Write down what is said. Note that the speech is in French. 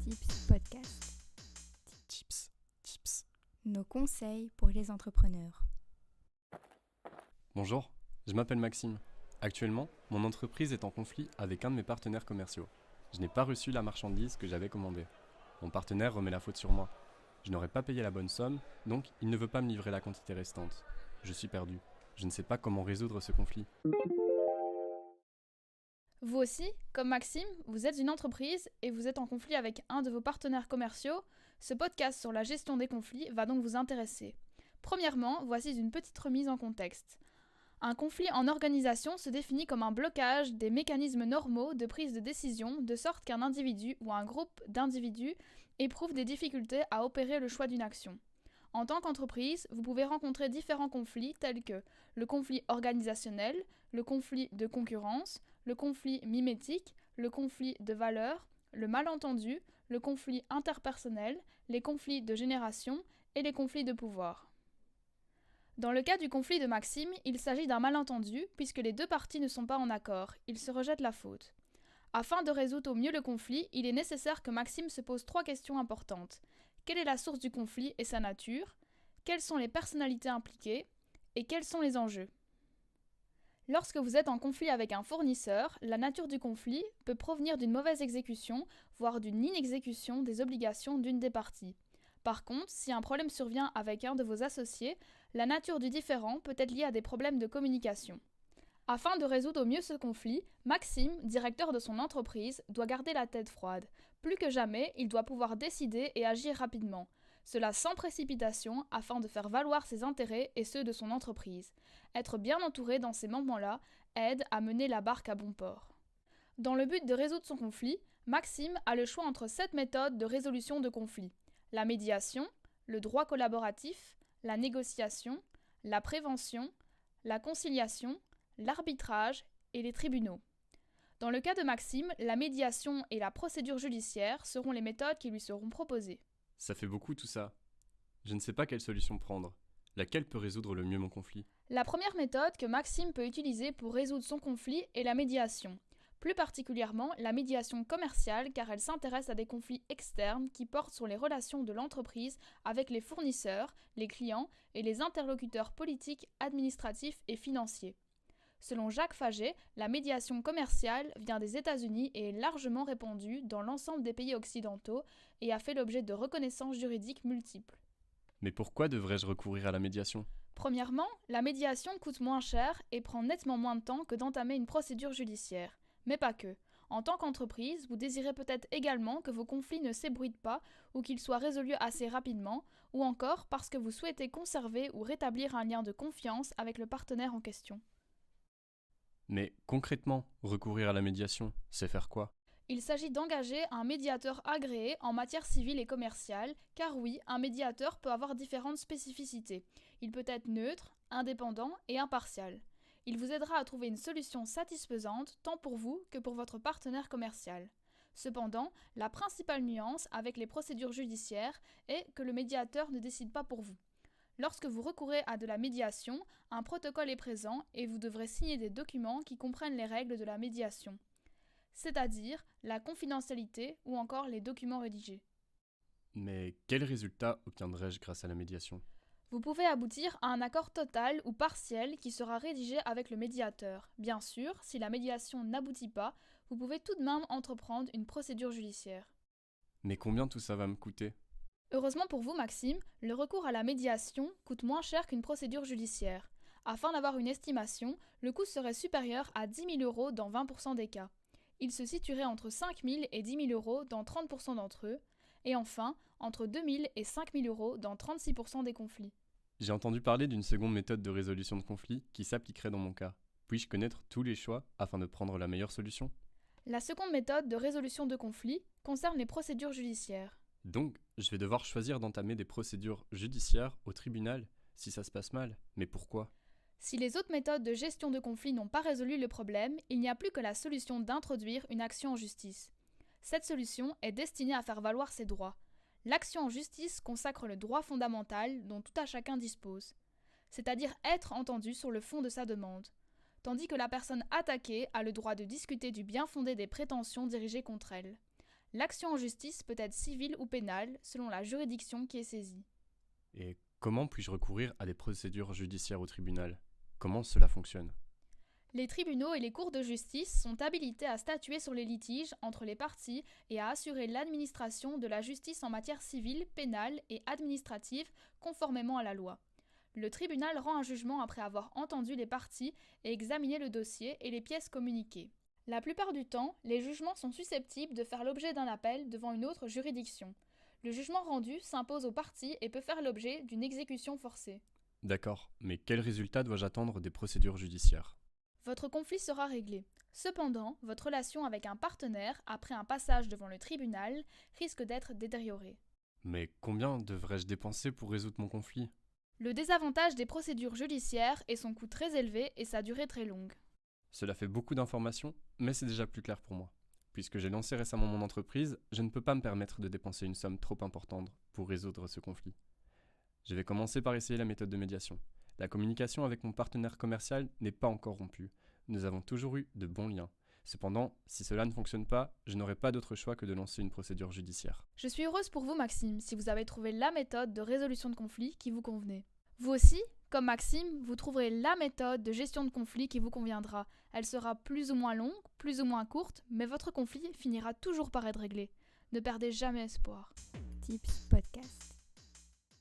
Tips Podcast. Tips. Nos conseils pour les entrepreneurs. Bonjour, je m'appelle Maxime. Actuellement, mon entreprise est en conflit avec un de mes partenaires commerciaux. Je n'ai pas reçu la marchandise que j'avais commandée. Mon partenaire remet la faute sur moi. Je n'aurais pas payé la bonne somme, donc il ne veut pas me livrer la quantité restante. Je suis perdu. Je ne sais pas comment résoudre ce conflit. Vous aussi, comme Maxime, vous êtes une entreprise et vous êtes en conflit avec un de vos partenaires commerciaux. Ce podcast sur la gestion des conflits va donc vous intéresser. Premièrement, voici une petite remise en contexte. Un conflit en organisation se définit comme un blocage des mécanismes normaux de prise de décision, de sorte qu'un individu ou un groupe d'individus éprouve des difficultés à opérer le choix d'une action. En tant qu'entreprise, vous pouvez rencontrer différents conflits tels que le conflit organisationnel, le conflit de concurrence, le conflit mimétique, le conflit de valeurs, le malentendu, le conflit interpersonnel, les conflits de génération et les conflits de pouvoir. Dans le cas du conflit de Maxime, il s'agit d'un malentendu puisque les deux parties ne sont pas en accord, ils se rejettent la faute. Afin de résoudre au mieux le conflit, il est nécessaire que Maxime se pose 3 questions importantes. Quelle est la source du conflit et sa nature? Quelles sont les personnalités impliquées? Et quels sont les enjeux? Lorsque vous êtes en conflit avec un fournisseur, la nature du conflit peut provenir d'une mauvaise exécution, voire d'une inexécution des obligations d'une des parties. Par contre, si un problème survient avec un de vos associés, la nature du différend peut être liée à des problèmes de communication. Afin de résoudre au mieux ce conflit, Maxime, directeur de son entreprise, doit garder la tête froide. Plus que jamais, il doit pouvoir décider et agir rapidement. Cela sans précipitation afin de faire valoir ses intérêts et ceux de son entreprise. Être bien entouré dans ces moments-là aide à mener la barque à bon port. Dans le but de résoudre son conflit, Maxime a le choix entre 7 méthodes de résolution de conflits. La médiation, le droit collaboratif, la négociation, la prévention, la conciliation, l'arbitrage et les tribunaux. Dans le cas de Maxime, la médiation et la procédure judiciaire seront les méthodes qui lui seront proposées. Ça fait beaucoup tout ça. Je ne sais pas quelle solution prendre. Laquelle peut résoudre le mieux mon conflit? La première méthode que Maxime peut utiliser pour résoudre son conflit est la médiation. Plus particulièrement, la médiation commerciale car elle s'intéresse à des conflits externes qui portent sur les relations de l'entreprise avec les fournisseurs, les clients et les interlocuteurs politiques, administratifs et financiers. Selon Jacques Faget, la médiation commerciale vient des États-Unis et est largement répandue dans l'ensemble des pays occidentaux et a fait l'objet de reconnaissances juridiques multiples. Mais pourquoi devrais-je recourir à la médiation? Premièrement, la médiation coûte moins cher et prend nettement moins de temps que d'entamer une procédure judiciaire. Mais pas que. En tant qu'entreprise, vous désirez peut-être également que vos conflits ne s'ébruitent pas ou qu'ils soient résolus assez rapidement, ou encore parce que vous souhaitez conserver ou rétablir un lien de confiance avec le partenaire en question. Mais concrètement, recourir à la médiation, c'est faire quoi? Il s'agit d'engager un médiateur agréé en matière civile et commerciale, car oui, un médiateur peut avoir différentes spécificités. Il peut être neutre, indépendant et impartial. Il vous aidera à trouver une solution satisfaisante tant pour vous que pour votre partenaire commercial. Cependant, la principale nuance avec les procédures judiciaires est que le médiateur ne décide pas pour vous. Lorsque vous recourez à de la médiation, un protocole est présent et vous devrez signer des documents qui comprennent les règles de la médiation, c'est-à-dire la confidentialité ou encore les documents rédigés. Mais quel résultat obtiendrai-je grâce à la médiation? Vous pouvez aboutir à un accord total ou partiel qui sera rédigé avec le médiateur. Bien sûr, si la médiation n'aboutit pas, vous pouvez tout de même entreprendre une procédure judiciaire. Mais combien tout ça va me coûter? Heureusement pour vous, Maxime, le recours à la médiation coûte moins cher qu'une procédure judiciaire. Afin d'avoir une estimation, le coût serait supérieur à 10 000 € dans 20% des cas. Il se situerait entre 5 000 et 10 000 € dans 30% d'entre eux, et enfin entre 2 000 et 5 000 € dans 36% des conflits. J'ai entendu parler d'une seconde méthode de résolution de conflit qui s'appliquerait dans mon cas. Puis-je connaître tous les choix afin de prendre la meilleure solution? La seconde méthode de résolution de conflits concerne les procédures judiciaires. Donc, je vais devoir choisir d'entamer des procédures judiciaires au tribunal si ça se passe mal. Mais pourquoi? Si les autres méthodes de gestion de conflits n'ont pas résolu le problème, il n'y a plus que la solution d'introduire une action en justice. Cette solution est destinée à faire valoir ses droits. L'action en justice consacre le droit fondamental dont tout à chacun dispose, c'est-à-dire être entendu sur le fond de sa demande, tandis que la personne attaquée a le droit de discuter du bien fondé des prétentions dirigées contre elle. L'action en justice peut être civile ou pénale, selon la juridiction qui est saisie. Et comment puis-je recourir à des procédures judiciaires au tribunal? Comment cela fonctionne? Les tribunaux et les cours de justice sont habilités à statuer sur les litiges entre les parties et à assurer l'administration de la justice en matière civile, pénale et administrative conformément à la loi. Le tribunal rend un jugement après avoir entendu les parties et examiné le dossier et les pièces communiquées. La plupart du temps, les jugements sont susceptibles de faire l'objet d'un appel devant une autre juridiction. Le jugement rendu s'impose aux parties et peut faire l'objet d'une exécution forcée. D'accord, mais quel résultat dois-je attendre des procédures judiciaires? Votre conflit sera réglé. Cependant, votre relation avec un partenaire, après un passage devant le tribunal, risque d'être détériorée. Mais combien devrais-je dépenser pour résoudre mon conflit? Le désavantage des procédures judiciaires est son coût très élevé et sa durée très longue. Cela fait beaucoup d'informations, mais c'est déjà plus clair pour moi. Puisque j'ai lancé récemment mon entreprise, je ne peux pas me permettre de dépenser une somme trop importante pour résoudre ce conflit. Je vais commencer par essayer la méthode de médiation. La communication avec mon partenaire commercial n'est pas encore rompue. Nous avons toujours eu de bons liens. Cependant, si cela ne fonctionne pas, je n'aurai pas d'autre choix que de lancer une procédure judiciaire. Je suis heureuse pour vous, Maxime, si vous avez trouvé la méthode de résolution de conflit qui vous convenait. Vous aussi, comme Maxime, vous trouverez la méthode de gestion de conflit qui vous conviendra. Elle sera plus ou moins longue, plus ou moins courte, mais votre conflit finira toujours par être réglé. Ne perdez jamais espoir. Tips Podcast.